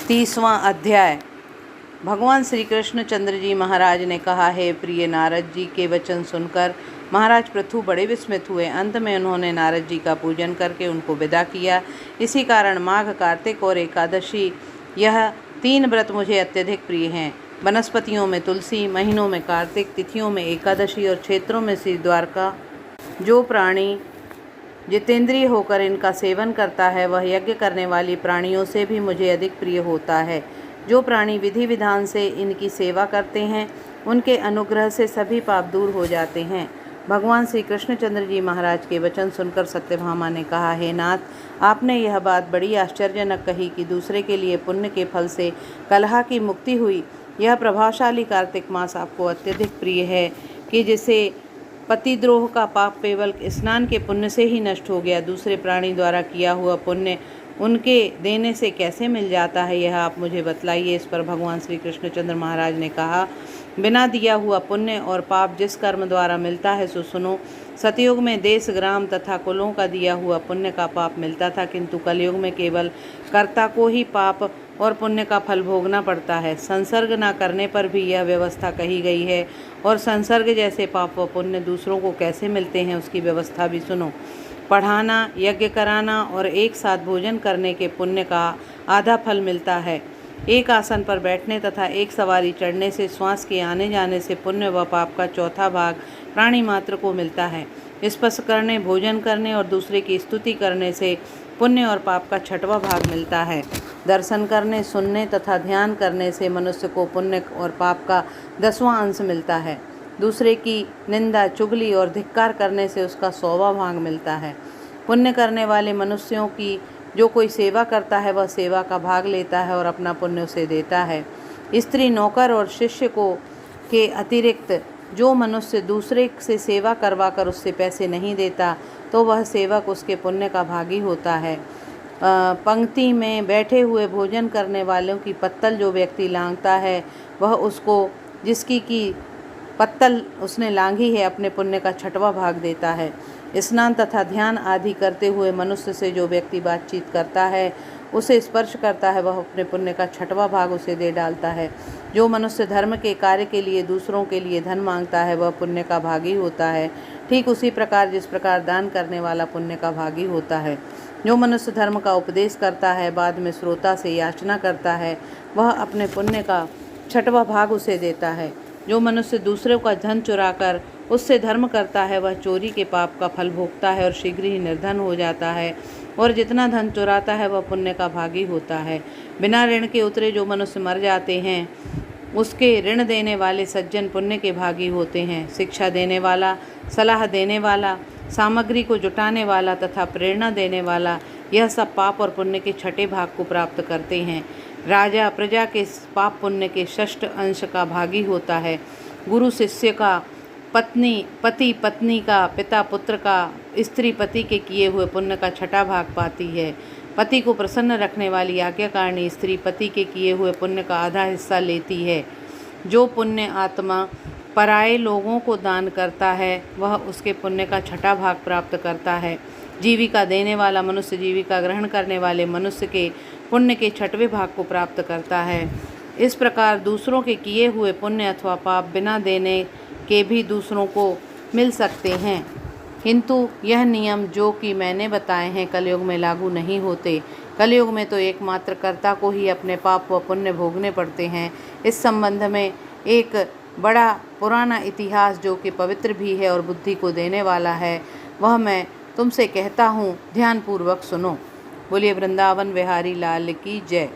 30वां अध्याय। भगवान श्री कृष्ण चंद्र जी महाराज ने कहा, हे प्रिय नारद जी के वचन सुनकर महाराज पृथु बड़े विस्मित हुए। अंत में उन्होंने नारद जी का पूजन करके उनको विदा किया। इसी कारण माघ, कार्तिक और एकादशी, यह 3 व्रत मुझे अत्यधिक प्रिय हैं। वनस्पतियों में तुलसी, महीनों में कार्तिक, तिथियों में एकादशी और क्षेत्रों में श्री द्वारका। जो प्राणी जितेंद्रिय होकर इनका सेवन करता है वह यज्ञ करने वाली प्राणियों से भी मुझे अधिक प्रिय होता है। जो प्राणी विधि विधान से इनकी सेवा करते हैं उनके अनुग्रह से सभी पाप दूर हो जाते हैं। भगवान श्री कृष्णचंद्र जी महाराज के वचन सुनकर सत्यभामा ने कहा, हे नाथ, आपने यह बात बड़ी आश्चर्यजनक कही कि दूसरे के लिए पुण्य के फल से कलह की मुक्ति हुई। यह प्रभावशाली कार्तिक मास आपको अत्यधिक प्रिय है कि जिसे पतिद्रोह का पाप केवल स्नान के पुण्य से ही नष्ट हो गया। दूसरे प्राणी द्वारा किया हुआ पुण्य उनके देने से कैसे मिल जाता है, यह आप मुझे बतलाइए। इस पर भगवान श्री कृष्णचंद्र महाराज ने कहा, बिना दिया हुआ पुण्य और पाप जिस कर्म द्वारा मिलता है सो सुनो। सतयुग में देश, ग्राम तथा कुलों का दिया हुआ पुण्य का पाप मिलता था, किंतु कलयुग में केवल कर्ता को ही पाप और पुण्य का फल भोगना पड़ता है। संसर्ग न करने पर भी यह व्यवस्था कही गई है, और संसर्ग जैसे पाप व पुण्य दूसरों को कैसे मिलते हैं उसकी व्यवस्था भी सुनो। पढ़ाना, यज्ञ कराना और एक साथ भोजन करने के पुण्य का आधा फल मिलता है। एक आसन पर बैठने तथा एक सवारी चढ़ने से, श्वास के आने जाने से पुण्य व पाप का चौथा भाग प्राणी मात्र को मिलता है। स्पर्श करने, भोजन करने और दूसरे की स्तुति करने से पुण्य और पाप का 6वां भाग मिलता है। दर्शन करने, सुनने तथा ध्यान करने से मनुष्य को पुण्य और पाप का 10वां अंश मिलता है। दूसरे की निंदा, चुगली और धिक्कार करने से उसका 100वां भाग मिलता है। पुण्य करने वाले मनुष्यों की जो कोई सेवा करता है वह सेवा का भाग लेता है और अपना पुण्य उसे देता है। स्त्री, नौकर और शिष्य को के अतिरिक्त जो मनुष्य दूसरे से सेवा करवा कर उससे पैसे नहीं देता तो वह सेवक उसके पुण्य का भागी होता है। पंक्ति में बैठे हुए भोजन करने वालों की पत्तल जो व्यक्ति लांघता है वह उसको, जिसकी की पत्तल उसने लांघी है, अपने पुण्य का 6वां भाग देता है। स्नान तथा ध्यान आदि करते हुए मनुष्य से जो व्यक्ति बातचीत करता है, उसे स्पर्श करता है, वह अपने पुण्य का 6वां भाग उसे दे डालता है। जो मनुष्य धर्म के कार्य के लिए दूसरों के लिए धन मांगता है वह पुण्य का भागी होता है। ठीक उसी प्रकार जिस प्रकार दान करने वाला पुण्य का भागी होता है। जो मनुष्य धर्म का उपदेश करता है, बाद में श्रोता से याचना करता है, वह अपने पुण्य का 6वां भाग उसे देता है। जो मनुष्य दूसरों का धन चुराकर उससे धर्म करता है वह चोरी के पाप का फल भोगता है और शीघ्र ही निर्धन हो जाता है, और जितना धन चुराता है वह पुण्य का भागी होता है। बिना ऋण के उतरे जो मनुष्य मर जाते हैं उसके ऋण देने वाले सज्जन पुण्य के भागी होते हैं। शिक्षा देने वाला, सलाह देने वाला, सामग्री को जुटाने वाला तथा प्रेरणा देने वाला, यह सब पाप और पुण्य के 6ठे भाग को प्राप्त करते हैं। राजा प्रजा के पाप पुण्य के 6ठ अंश का भागी होता है। गुरु शिष्य का, पत्नी पति पत्नी का, पिता पुत्र का, स्त्री पति के किए हुए पुण्य का 6ठा भाग पाती है। पति को प्रसन्न रखने वाली आज्ञाकारिणी स्त्री पति के किए हुए पुण्य का आधा हिस्सा लेती है। जो पुण्य आत्मा पराये लोगों को दान करता है वह उसके पुण्य का 6ठा भाग प्राप्त करता है। जीविका देने वाला मनुष्य जीविका ग्रहण करने वाले मनुष्य के पुण्य के 6वें भाग को प्राप्त करता है। इस प्रकार दूसरों के किए हुए पुण्य अथवा पाप बिना देने के भी दूसरों को मिल सकते हैं, किंतु यह नियम जो कि मैंने बताए हैं कलयुग में लागू नहीं होते। कलयुग में तो एकमात्र कर्ता को ही अपने पाप व पुण्य भोगने पड़ते हैं। इस संबंध में एक बड़ा पुराना इतिहास जो कि पवित्र भी है और बुद्धि को देने वाला है, वह मैं तुमसे कहता हूँ, ध्यानपूर्वक सुनो। बोलिए वृंदावन बिहारी लाल की जय।